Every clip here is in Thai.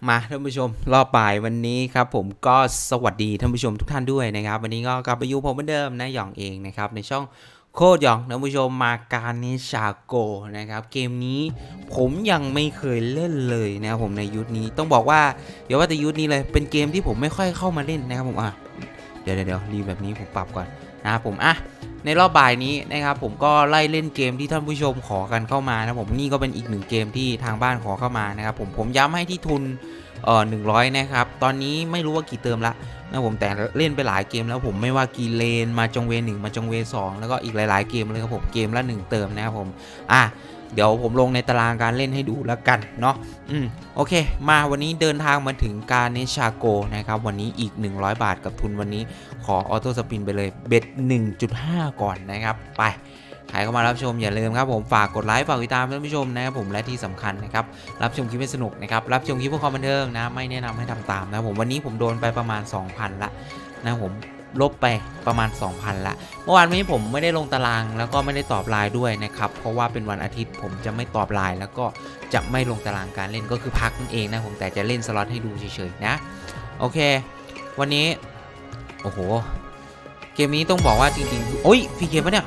มาท่านผู้ชมรอบบ่ายวันนี้ครับผมก็สวัสดีท่านผู้ชมทุกท่านด้วยนะครับวันนี้ก็กลับไปอยู่ผมเหมือนเดิมนะหยองเองนะครับในช่องโคตรหยองท่านผู้ชมมาการนิชาโกนะครับเกมนี้ผมยังไม่เคยเล่นเลยนะครับผมในยุคนี้ต้องบอกว่าอย่าว่าแต่ยุคนี้เลยเป็นเกมที่ผมไม่ค่อยเข้ามาเล่นนะครับผมเดี๋ยวรีแบบนี้ผมปรับก่อนนะครับผมในรอบบ่ายนี้นะครับผมก็ไล่เล่นเกมที่ท่านผู้ชมขอกันเข้ามานะผมนี่ก็เป็นอีกหนึ่งเกมที่ทางบ้านขอเข้ามานะครับผมย้ำให้ที่ทุน100นะครับตอนนี้ไม่รู้ว่ากี่เติมละนะผมแต่เล่นไปหลายเกมแล้วผมไม่ว่ากีเลนมาจงเว1มาจงเว2แล้วก็อีกหลายๆเกมเลยครับผมเกมละ1เติมนะครับผมเดี๋ยวผมลงในตารางการเล่นให้ดูแล้วกันเนาะโอเคมาวันนี้เดินทางมาถึงการเนชาโกนะครับวันนี้อีก100 บาทกับทุนวันนี้ขอออโต้สปินไปเลยเบ็ด 1.5 ก่อนนะครับไปใครเข้ามารับชมอย่าลืมครับผมฝากกดไลค์ฝากติดตามท่านผู้ชมนะครับผมและที่สำคัญนะครับรับชมคลิปให้สนุกนะครับรับชมคลิปเพื่อความบันเทิงนะไม่แนะนำให้ทำตามนะผมวันนี้ผมโดนไปประมาณ 2,000 ละนะผมลบไปประมาณ 2,000 ละเมื่อวานนี้ผมไม่ได้ลงตารางแล้วก็ไม่ได้ตอบไลน์ด้วยนะครับเพราะว่าเป็นวันอาทิตย์ผมจะไม่ตอบไลน์แล้วก็จะไม่ลงตารางการเล่นก็คือพักนั่นเองนะผมแต่จะเล่นสล็อตให้ดูเฉยๆนะโอเควันนี้โอ้โหเกมนี้ต้องบอกว่าจริงๆโอ้ยฟรีเกมปะเนี่ย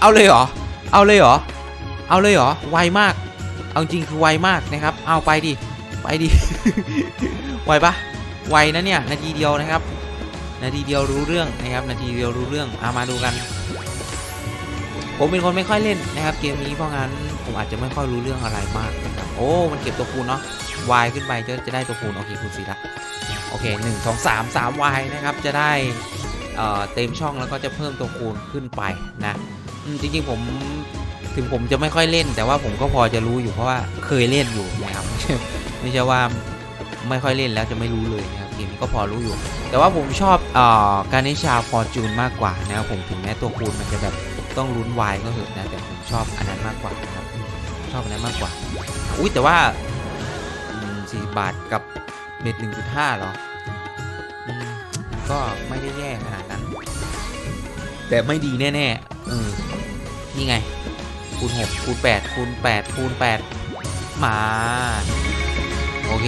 เอาเลยเหรอไวมากเอาจริงคือไวมากนะครับเอาไปดิ ไวปะไวนะเนี่ยนาทีเดียวนะครับนาทีเดียวรู้เรื่องนะครับนาทีเดียวรู้เรื่องมาดูกันผมเป็นคนไม่ค่อยเล่นนะครับเกมนี้เพราะงั้นผมอาจจะไม่ค่อยรู้เรื่องอะไรมากนะครับโอ้มันเก็บตัวคูณเนาะ y ขึ้นไปจะได้ตัวคูณโอเคคูณ4ละโอเค1 2 3 y นะครับจะได้เต็มช่องแล้วก็จะเพิ่มตัวคูณขึ้นไปนะจริงๆผมถึงผมจะไม่ค่อยเล่นแต่ว่าผมก็พอจะรู้อยู่เพราะว่าเคยเล่นอยู่นะครับ ไม่ใช่ว่าไม่ค่อยเล่นแล้วจะไม่รู้เลยนะครับเกมนี้ก็พอรู้อยู่แต่ว่าผมชอบการนิชาฟอร์จูนมากกว่านะครับผมถึงแม้ตัวคูณมันจะแบบต้องลุ้นวายก็เถอะนะแต่ผมชอบอันนั้นมากกว่านะครับชอบอันนั้นมากกว่าอุ้ยแต่ว่า40 บาทกับเบ็ด 1.5 เหรอก็ไม่ได้แย่ขนาดนั้นแต่ไม่ดีแน่ๆนี่ไงคูณ6คูณ8คูณ8คูณ8มาโอเค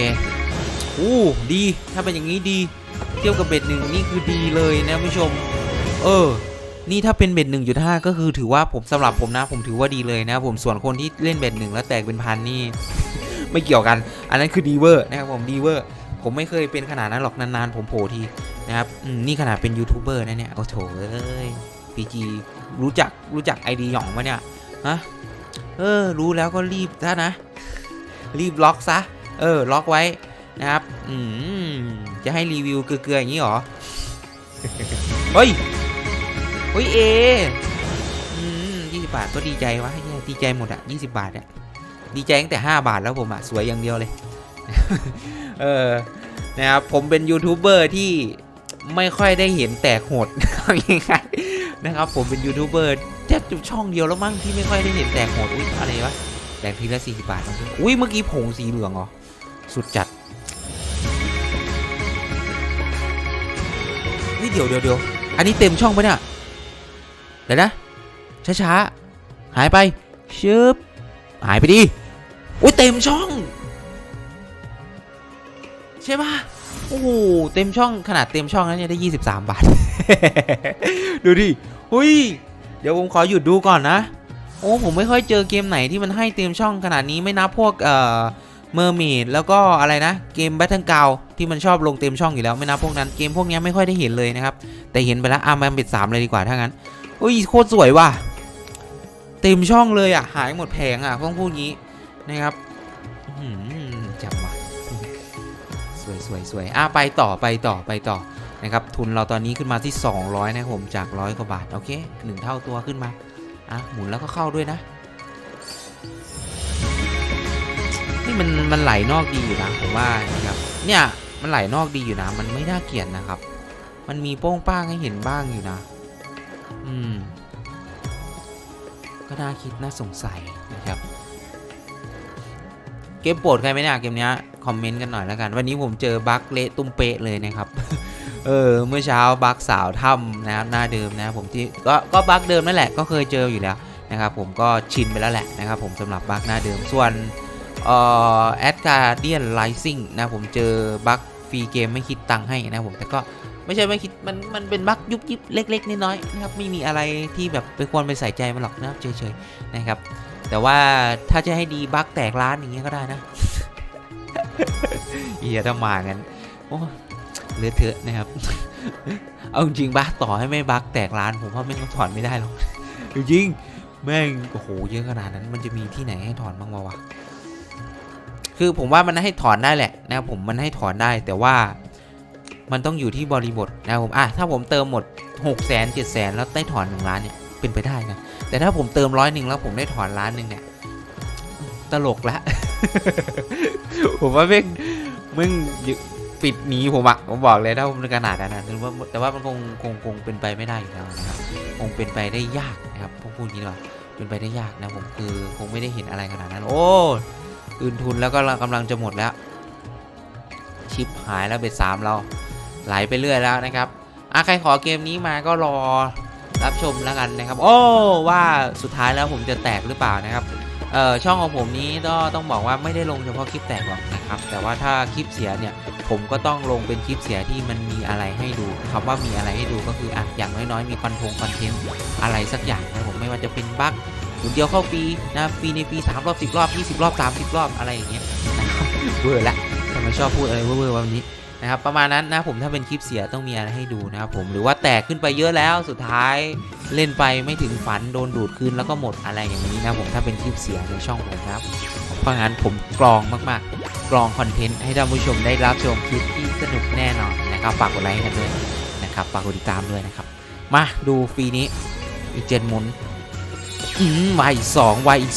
ดีถ้าเป็นอย่างนี้ดีเทียบกับเบ็ด1นี่คือดีเลยนะผู้ชมนี่ถ้าเป็นเบ็ด 1.5 ก็คือถือว่าผมสำหรับผมนะผมถือว่าดีเลยนะผมส่วนคนที่เล่นเบ็ด1แล้วแตกเป็นพันนี่ ไม่เกี่ยวกันอันนั้นคือดีเวอร์นะครับผมดีเวอร์ผมไม่เคยเป็นขนาดนั้นหรอกนานๆผมโผล่ทีนะครับนี่ขนาดเป็นยูทูบเบอร์นะเนี่ยโอ้โถพีจีรู้จักไอดีหย่องปะเนี่ยฮะรู้แล้วก็รีบซะนะรีบล็อกซะล็อกไว้นะครับจะให้รีวิวเกลือๆอย่างนี้หรอ เฮ้ย20 บาทก็ดีใจวะดีใจหมด20 บาทเนี่ยดีใจตั้งแต่5 บาทแล้วผมสวยอย่างเดียวเลย นะครับผมเป็นยูทูบเบอร์ที่ไม่ค่อยได้เห็นแตกโหดง่ายๆนะครับผมเป็นยูทูบเบอร์แทบจะช่องเดียวแล้วมั้งที่ไม่ค่อยได้เห็นแตกโหดอะไรวะแตกทีละ40 บาทเมื่อกี้ผงสีเหลืองเหรอสุดจัดเดี๋ยวอันนี้เต็มช่องปะเนี่ยเดี๋ยวนะช้าๆหายไปชึบหายไปดิเต็มช่องใช่ปะโอ้โหเต็มช่องขนาดเต็มช่องนั้นเนี่ยได้23 บาท ดูดิเดี๋ยวผมขอหยุดดูก่อนนะผมไม่ค่อยเจอเกมไหนที่มันให้เต็มช่องขนาดนี้ไม่นับพวกเมอร์เมดแล้วก็อะไรนะเกม Battle Ground ที่มันชอบลงเต็มช่องอยู่แล้วไม่นับพวกนั้นเกมพวกนี้ไม่ค่อยได้เห็นเลยนะครับแต่เห็นไปแล้วมาเป็น3เลยดีกว่าถ้างั้นโคตรสวยว่ะเต็มช่องเลยหายหมดแผงต้องพูดงี้นะครับจับมาสวยไปต่อนะครับทุนเราตอนนี้ขึ้นมาที่200นะผมจาก100 กว่าบาทโอเค1 เท่าตัวขึ้นมาหมุนแล้วก็เข้าด้วยนะนี่มันไหลนอกดีอยู่นะผมว่านะครับเนี่ยมันไหลนอกดีอยู่นะมันไม่น่าเกลียดนะครับมันมีโป้งป้างให้เห็นบ้างอยู่นะก็น่าคิดน่าสงสัยนะครับเกมโปรดใครไหมเนี่ยเกมนี้คอมเมนต์กันหน่อยแล้วกันวันนี้ผมเจอบั๊กเละตุ้มเป๊ะเลยนะครับ เมื่อเช้าบั๊กสาวถ้ำนะครับหน้าเดิมนะผมที่ก็บั๊กเดิมนั่นแหละก็เคยเจออยู่แล้วนะครับผมก็ชินไปแล้วแหละนะครับผมสำหรับบั๊กหน้าเดิมส่วน แอดการ์เดียนไลซิ่งนะผมเจอบั๊กฟรีเกมไม่คิดตังค์ให้นะผมแต่ก็ไม่ใช่ไม่คิดมันเป็นบั๊กยุบยิบเล็กๆน้อยๆนะครับไม่มีอะไรที่แบบไปควรไปใส่ใจมันหรอกนะครับเฉยๆนะครับแต่ว่าถ้าจะให้ดีบั๊กแตกร้านอย่างเงี้ยก็ได้นะ เฮียถ้ามางั้นโอ้เลือดเถอะนะครับ เอาจริงบั๊กต่อให้ไม่บั๊กแตกร้านผมว่าไม่ต้องถอนไม่ได้หรอกจริงแม่งโอ้โหเยอะขนาดนั้นมันจะมีที่ไหนให้ถอนบ้างวะคือผมว่ามันให้ถอนได้แหละนะครับผมมันให้ถอนได้แต่ว่ามันต้องอยู่ที่บริบทนะผมถ้าผมเติมหมด600,000 700,000แล้วได้ถอน1 ล้านเนี่ยเป็นไปได้นะแต่ถ้าผมเติม100แล้วผมได้ถอน1 ล้านเนี่ยตลกละ ผมว่ามึงปิดหนีผมอะผมบอกเลยถ้าผมในขนาดนั้นนะแต่ว่ามันคงเป็นไปไม่ได้อยู่แล้วนะครับคงเป็นไปได้ยากนะครับพวกพูดนี้หรอเป็นไปได้ยากนะผมคือคงไม่ได้เห็นอะไรขนาดนั้นโอ้อื่นทุนแล้วก็กำลังจะหมดแล้วชิปหายแล้วเบ็ด3เราไหลไปเรื่อยแล้วนะครับใครขอเกมนี้มาก็รอรับชมแล้วกันนะครับโอ้ว่าสุดท้ายแล้วผมจะแตกหรือเปล่านะครับช่องของผมนี้ก็ต้องบอกว่าไม่ได้ลงเฉพาะคลิปแตกหรอกนะครับแต่ว่าถ้าคลิปเสียเนี่ยผมก็ต้องลงเป็นคลิปเสียที่มันมีอะไรให้ดูคำว่ามีอะไรให้ดูก็คืออย่างน้อยๆมีคอนเทนต์อะไรสักอย่างนะผมไม่ว่าจะเป็นบั๊กหมุนเดียวเข้าฟรีนะฟรีในฟรี3 รอบ 10 รอบ 20 รอบ 30 รอบอะไรอย่างเงี้ยนะครับเบื่อละทำไมชอบพูดอะไรเบื่อวันนี้นะครับประมาณนั้นนะผมถ้าเป็นคลิปเสียต้องมีอะไรให้ดูนะครับผมหรือว่าแตกขึ้นไปเยอะแล้วสุดท้ายเล่นไปไม่ถึงฝันโดนดูดคืนแล้วก็หมดอะไรอย่างนี้นะผมถ้าเป็นคลิปเสียในช่องผมนะครับเพราะงั้นผมกรองมากๆกรองคอนเทนต์ให้ท่านผู้ชมได้รับชมคลิปที่สนุกแน่นอนนะครับฝากกดไลค์กันด้วยนะครับฝากกดติดตามด้วยนะครับมาดูฟรีนี้อีก7 หมุนวายอีก2วายอีก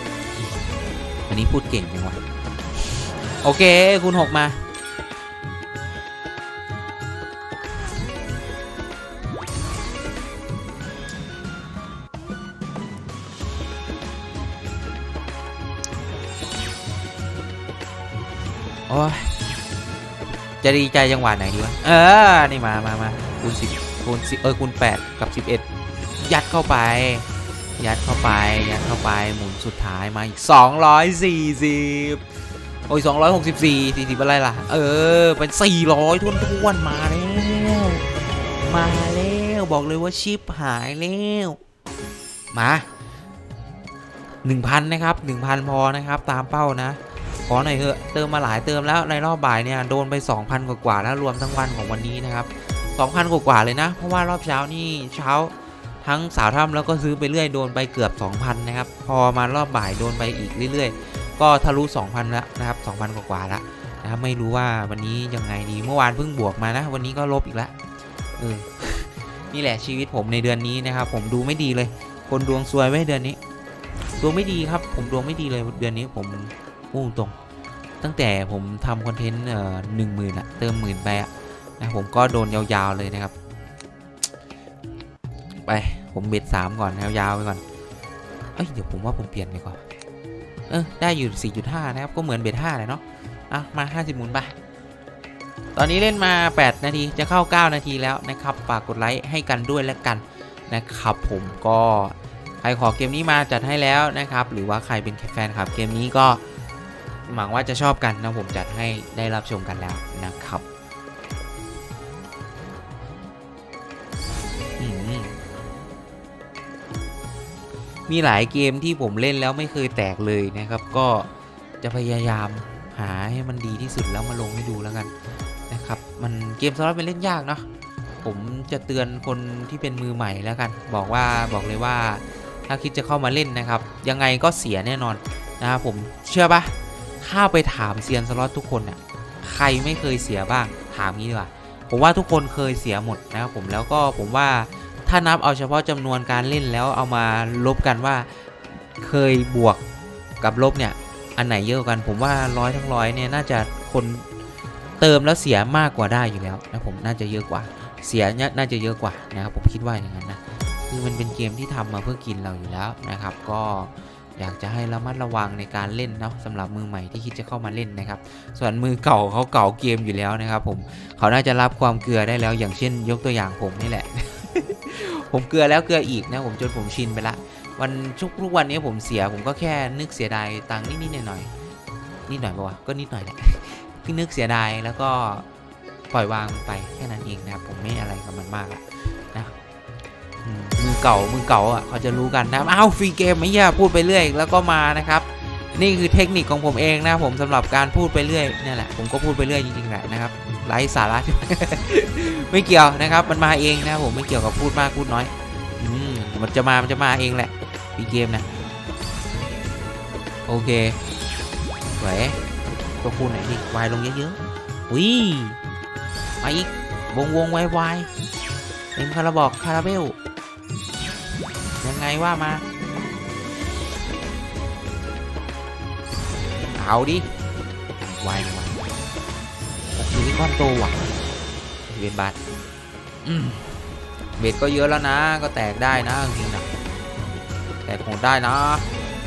2วันนี้พูดเก่งจังวะโอเคคูณ6มาโอ้ยจะดีใจจังหวะไหนดีวะนี่มาคูณ10คูณ8กับ11ยัดเข้าไปหมุนสุดท้ายมาอีก240โอ้ย264 40อะไรล่ะเป็น400ท้วนมาแล้วบอกเลยว่าชิปหายแล้วมา 1,000 นะครับ 1,000 พอนะครับตามเป้านะขอหน่อยเถอะเติมมาหลายเติมแล้วในรอบบ่ายเนี่ยโดนไป 2,000 กว่าแล้วรวมทั้งวันของวันนี้นะครับ 2,000 กว่าเลยนะเพราะว่ารอบเช้านี่ทั้งสาวถ้ำแล้วก็ซื้อไปเรื่อยโดนไปเกือบ 2,000 นะครับพอมารอบบ่ายโดนไปอีกเรื่อยๆก็ทะลุ 2,000 แล้วนะครับ 2,000 กว่าแล้วนะครับไม่รู้ว่าวันนี้ยังไงดีเมื่อวานเพิ่งบวกมานะวันนี้ก็ลบอีกแล้วนี่แหละชีวิตผมในเดือนนี้นะครับผมดูไม่ดีเลยคนดวงซวยไว้เดือนนี้ดวงไม่ดีครับผมดวงไม่ดีเลยเดือนนี้ผมพุ่งตรงตั้งแต่ผมทำคอนเทนต์10,000อะเติม10,000ไปนะผมก็โดนยาวๆเลยนะครับไปผมเบ็ด3ก่อนยาวๆไปก่อนเดี๋ยวผมว่าผมเปลี่ยนดีกว่าได้อยู่ 4.5 นะครับก็เหมือนเบ็ด5เลยเนาะมา50 หมุนไปตอนนี้เล่นมา8 นาทีจะเข้า9 นาทีแล้วนะครับฝากกดไลค์ให้กันด้วยแล้วกันนะครับผมก็ใครขอเกมนี้มาจัดให้แล้วนะครับหรือว่าใครเป็นแฟนคลับเกมนี้ก็หวังว่าจะชอบกันนะผมจัดให้ได้รับชมกันแล้วนะครับมีหลายเกมที่ผมเล่นแล้วไม่เคยแตกเลยนะครับก็จะพยายามหาให้มันดีที่สุดแล้วมาลงให้ดูแล้วกันนะครับมันเกมสล็อตเป็นเล่นยากเนาะผมจะเตือนคนที่เป็นมือใหม่แล้วกันบอกเลยว่าถ้าคิดจะเข้ามาเล่นนะครับยังไงก็เสียแน่นอนนะครับผมเชื่อปะถ้าไปถามเซียนสล็อตทุกคนน่ะใครไม่เคยเสียบ้างถามงี้ดีกว่าผมว่าทุกคนเคยเสียหมดนะครับผมแล้วก็ผมว่าถ้านับเอาเฉพาะจำนวนการเล่นแล้วเอามาลบกันว่าเคยบวกกับลบเนี่ยอันไหนเยอะกันผมว่า100 ทั้ง 100เนี่ยน่าจะคนเติมแล้วเสียมากกว่าได้อยู่แล้วนะผมน่าจะเยอะกว่าเสียน่าจะเยอะกว่านะครับผมคิดว่าอย่างนั้นนะคือมันเป็นเกมที่ทำมาเพื่อกินเราอยู่แล้วนะครับก็อยากจะให้ระมัดระวังในการเล่นนะสำหรับมือใหม่ที่คิดจะเข้ามาเล่นนะครับส่วนมือเก่าเขาเก่าเกมอยู่แล้วนะครับผมเขาน่าจะรับความเกลือได้แล้วอย่างเช่นยกตัวอย่างผมนี่แหละ ผมเกลือแล้วเกลืออีกนะผมจนผมชินไปละผ ทุกวันนี้ผมเสียผมก็แค่นึกเสียดายตังค์นิดหน่อยนิดหน่อยปะวะก็นิดหน่อยแหละที่นึกเสียดายแล้วก็ปล่อยวางไปแค่นั้นเองนะครับผมไม่อะไรกับมันมากละนะมือเก่าอ่ะเขาจะรู้กันนะอ้าวฟรีเกมไม่อย่าพูดไปเรื่อยแล้วก็มานะครับนี่คือเทคนิคของผมเองนะผมสำหรับการพูดไปเรื่อยนี่แหละผมก็พูดไปเรื่อยจริงๆแหละนะครับไร้สาระ ไม่เกี่ยวนะครับมันมาเองนะผมไม่เกี่ยวกับพูดมากพูดน้อยมันจะมาเองแหละฟรีเกมนะโอเคไหวตัวคูณไหนดิวายลงเยอะๆอุ้ยมาอีกวงวายเป็นคาราบอกคาราเบลยังไงว่ามาเอาดิวายโอ้โหก้อนโตว่ะเวนบาทเบ็ดก็เยอะแล้วนะก็แตกได้นะจริงๆนะแตกโหดได้นะ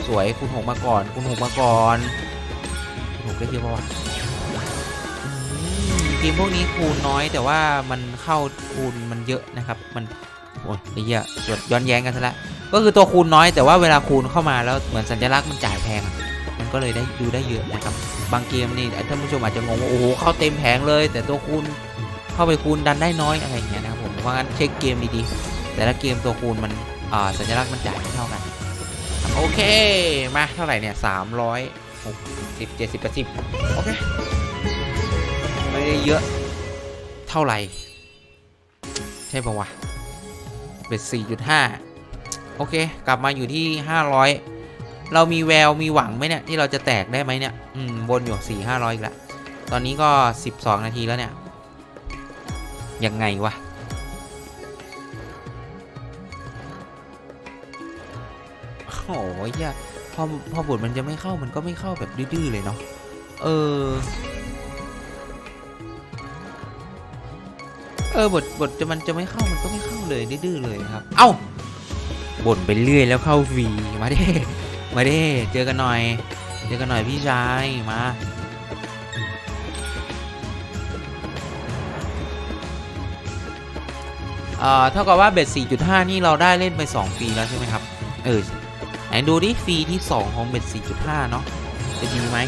สวยคุณหกมาก่อนคุณหกได้เยอะป่าวะเกมพวกนี้คูณน้อยแต่ว่ามันเข้าคูณมันเยอะนะครับมันโอ้ยไอ้เหี้ยย้อนแย้งกันซะแล้วก็คือตัวคูณน้อยแต่ว่าเวลาคูณเข้ามาแล้วเหมือนสัญลักษณ์มันจ่ายแพงมันก็เลยได้ดูได้เยอะนะครับบางเกมนี่ท่านผู้ชมอาจจะงงว่าโอ้โหเข้าเต็มแผงเลยแต่ตัวคูณเข้าไปคูณดันได้น้อยอะไรอย่างเงี้ยนะครับผมเพราะงั้นเช็คเกมดีๆแต่ละเกมตัวคูณมันสัญลักษณ์มันจ่ายไม่เท่ากันโอเคมาเท่าไหร่เนี่ย360 70 80โอเคไม่ได้เยอะเท่าไหร่ใช่ปะวะเบ็ด 4.5 โอเคกลับมาอยู่ที่500เรามีแววมีหวังไหมเนี่ยที่เราจะแตกได้ไหมเนี่ยบนอยู่400-500อีกแล้วตอนนี้ก็12 นาทีแล้วเนี่ยยังไงวะโอ้ยเหี้ยพอบทมันจะไม่เข้ามันก็ไม่เข้าแบบดื้อๆเลยเนาะบทมันจะไม่เข้ามันก็ไม่เข้าเลยดื้อๆเลยครับเอ้าบ่นไปเรื่อยแล้วเข้าฟรีมาเด้เจอกันหน่อยพี่ชายมาเท่ากับว่าเบ็ด 4.5 นี่เราได้เล่นไป2ปีแล้วใช่ไหมครับไหนดูดิฟรีที่2ของเบ็ด 4.5 เนาะจะดีไหม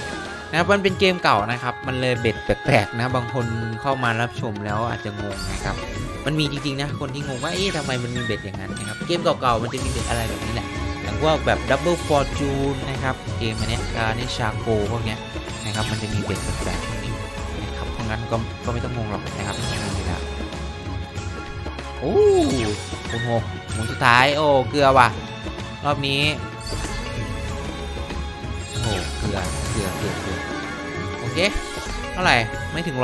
นะครับมันเป็นเกมเก่านะครับมันเลยเบ็ดแปลกๆนะบางคนเข้ามารับชมแล้วอาจจะงงนะครับมันมีจริงๆนะคนที่งงว่าทำไมมันมีเบ็ดอย่างนั้นนะครับเกมเก่าๆมันจะมีเบ็ดอะไรแบบนี้แหละอย่างพวกแบบ Double Fortune นะครับเกมอันนี้การในชาโกพวกเนี้ยนะครับมันจะมีเบ็ดแปลกๆพวกนี้นะครับเพราะงั้นก็ไม่ต้องงงหรอกนะครับไม่มีแล้วโอ้คุณหกหมุนสุดท้ายโอ้เกลือว่ะรอบนี้โอ้เกลือโอเคเท่าไหร่ไม่ถึง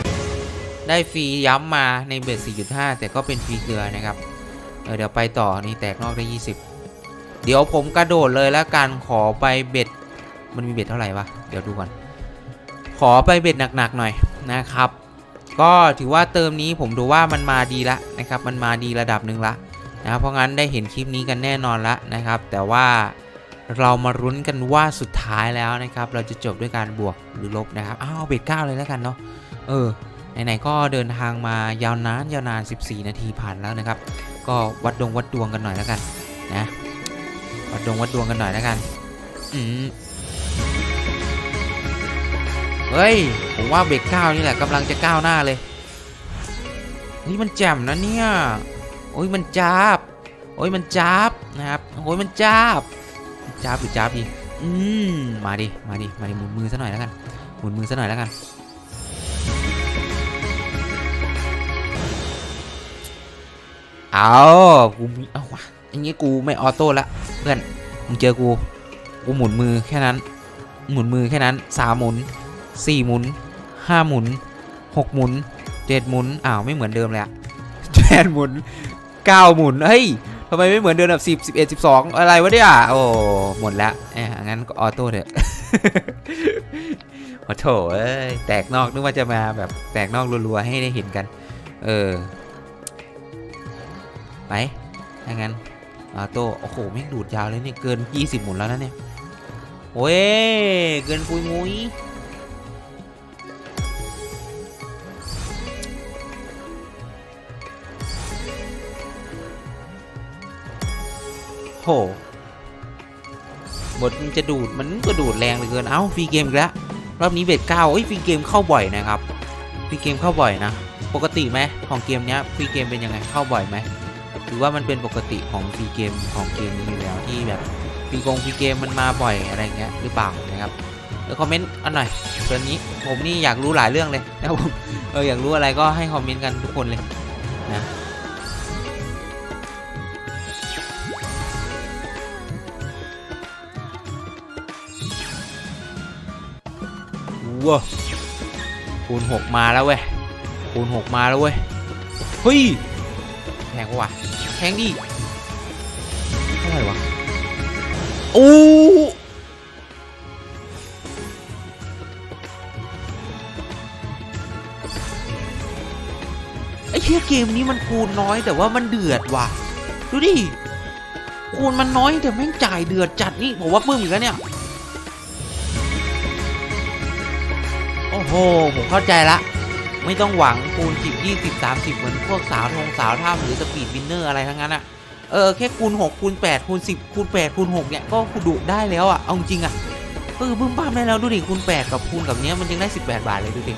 183ได้ฟรีย้ำมาในเบ็ด 4.5 แต่ก็เป็นฟรีเกลือนะครับเดี๋ยวไปต่อนี่แตกนอกได้20เดี๋ยวผมกระโดดเลยแล้วกันขอไปเบ็ดมันมีเบ็ดเท่าไหร่วะเดี๋ยวดูก่อนขอไปเบ็ดหนักๆหน่อยนะครับก็ถือว่าเติมนี้ผมดูว่ามันมาดีละนะครับมันมาดีระดับหนึ่งละนะเพราะงั้นได้เห็นคลิปนี้กันแน่นอนละนะครับแต่ว่าเรามารุ้นกันว่าสุดท้ายแล้วนะครับเราจะจบด้วยการบวกหรือลบนะครับเบ็ด 9เลยแล้วกันเนาะไหนๆก็เดินทางมายาวนาน14 นาทีผ่านแล้วนะครับก็วัดดวงกันหน่อยแล้วกันนะวัดดวงกันหน่อยแล้วกันเฮ้ยผมว่าเบรก9นี่แหละกำลังจะก้าวหน้าเลยนี่มันแจ่มนะเนี่ยโอ้ยมันจับนะครับโอ้ยมันจับหรือจับดีมาดิหมุนมือซะหน่อยแล้วกันเอาวะอย่างงี้กูไม่ออโต้ละเพื่อนมึงเจอกูหมุนมือแค่นั้น3 หมุน4 หมุน5 หมุน6 หมุน7 หมุนไม่เหมือนเดิมเลยอะ8 หมุน9 หมุนเฮ้ยทำไมไม่เหมือนเดิมแบบ10 11 12อะไรวะเนี่ยโอ้หมดแล้วงั้นก็ออโต้เถอะโอ้โถแตกนอกนึกว่าจะมาแบบแตกนอกรัวๆให้ได้เห็นกันไปงั้นออโต้โอ้โหแม่งดูดยาวเลยเนี่ยเกิน20 หมุนแล้วนะเนี่ยโอ้ยเกินปุยมุ้ย โหบทมันจะดูดมันก็ดูดแรงเหลือเกินเอ้าฟรีเกมอีกแล้วรอบนี้เบส9ฟรีเกมเข้าบ่อยนะครับฟรีเกมเข้าบ่อยนะปกติไหมของเกมนี้ฟรีเกมเป็นยังไงเข้าบ่อยไหมหรือว่ามันเป็นปกติของฟรีเกมของเกมนี้อยู่แล้วที่แบบฟรีเกมมันมาบ่อยอะไรเงี้ยหรือเปล่านะครับคอมเมนต์อันหน่อยตอนนี้ผมนี่อยากรู้หลายเรื่องเลยนะครับผมอยากรู้อะไรก็ให้คอมเมนต์กันทุกคนเลยนะว้าคูณ6มาแล้วเว้ยคูณ6มาแล้วเว้ยเฮ้ยแพงกว่าแพงดิเท่าไหร่วะโอ้ไอ้เหี้ยเกมนี้มันคูณน้อยแต่ว่ามันเดือดว่ะดูดิคูณมันน้อยแต่แม่งจ่ายเดือดจัดนี่ผมว่าปึ้มอีกแล้วเนี่ยโอ้โหผมเข้าใจละไม่ต้องหวังคูณ10 20 30เหมือนพวกสาวถ้ำหรือสปีดวินเนอร์อะไรทั้งนั้นอะแค่คูณ6คูณ8คูณ10คูณ8คูณ6เนี่ยก็ดุได้แล้วอะเอาจริงอะบึ้มบ้ามได้แล้วดูดิคูณ8กับคูณกับเนี้ยมันยังได้18 บาทเลยดูดิ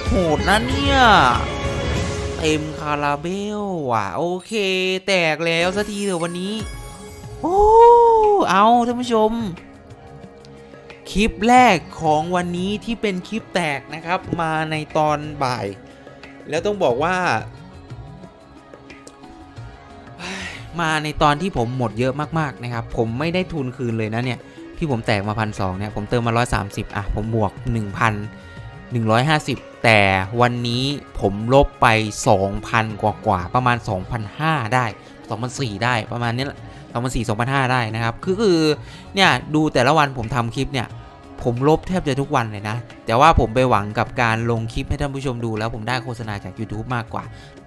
โหดนะเนี่ยเต็มคาราเบลว่ะโอเคแตกแล้วสักทีเถอะวันนี้โอ้เอาท่านผู้ชมคลิปแรกของวันนี้ที่เป็นคลิปแตกนะครับมาในตอนบ่ายแล้วต้องบอกว่ามาในตอนที่ผมหมดเยอะมากๆนะครับผมไม่ได้ทุนคืนเลยนะเนี่ยที่ผมแตกมา1,200เนี่ยผมเติมมา130ผมบวก 1,150 แต่วันนี้ผมลบไป 2,000 กว่าประมาณ 2,500 ได้2,400ได้ประมาณนี้2,400 2,500ได้นะครับคือเนี่ยดูแต่ละวันผมทำคลิปเนี่ยผมลบแทบจะทุกวันเลยนะแต่ว่าผมไปหวังกับการลงคลิปให้ท่านผู้ชมดูแล้วผมได้โฆษณาจาก YouTube มากกว่า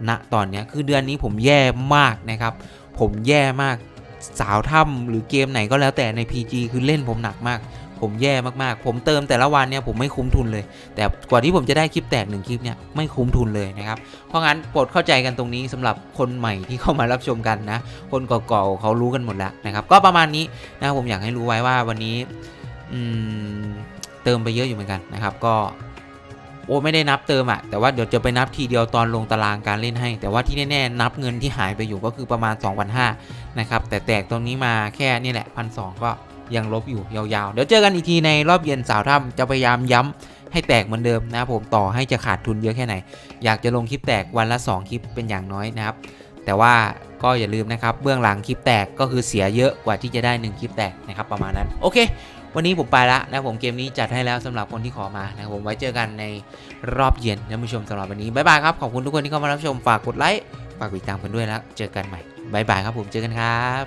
ณตอนนี้คือเดือนนี้ผมแย่มากนะครับผมแย่มากสาวถ้ำหรือเกมไหนก็แล้วแต่ใน PG คือเล่นผมหนักมากผมแย่มากๆผมเติมแต่ละวันเนี่ยผมไม่คุ้มทุนเลยแต่กว่าที่ผมจะได้คลิปแตก1คลิปเนี่ยไม่คุ้มทุนเลยนะครับเพราะงั้นโปรดเข้าใจกันตรงนี้สำหรับคนใหม่ที่เข้ามารับชมกันนะคนเก่าๆเขารู้กันหมดแล้วนะครับก็ประมาณนี้นะผมอยากให้รู้ไว้ว่าวันนี้เติมไปเยอะอยู่เหมือนกันนะครับก็ไม่ได้นับเติมอะแต่ว่าเดี๋ยวจะไปนับทีเดียวตอนลงตารางการเล่นให้แต่ว่าที่แน่ๆนับเงินที่หายไปอยู่ก็คือประมาณ 2,500 นะครับแต่แตกตรงนี้มาแค่นี่แหละ 1,200 ก็ยังลบอยู่ยาวๆเดี๋ยวเจอกันอีกทีในรอบเย็นสาวถ้ำจะพยายามย้ำให้แตกเหมือนเดิมนะผมต่อให้จะขาดทุนเยอะแค่ไหนอยากจะลงคลิปแตกวันละ2คลิปเป็นอย่างน้อยนะครับแต่ว่าก็อย่าลืมนะครับเบื้องหลังคลิปแตกก็คือเสียเยอะกว่าที่จะได้1คลิปแตกนะครับประมาณนั้นโอเควันนี้ผมไปละนะผมเกมนี้จัดให้แล้วสำหรับคนที่ขอมานะผมไว้เจอกันในรอบเย็นท่านผู้ชมสำหรับวันนี้บ๊ายบายครับขอบคุณทุกคนที่เข้ามารับชมฝากกดไลค์ฝากติดตามกันด้วยแล้วเจอกันใหม่บ๊ายบายครับผมเจอกันครับ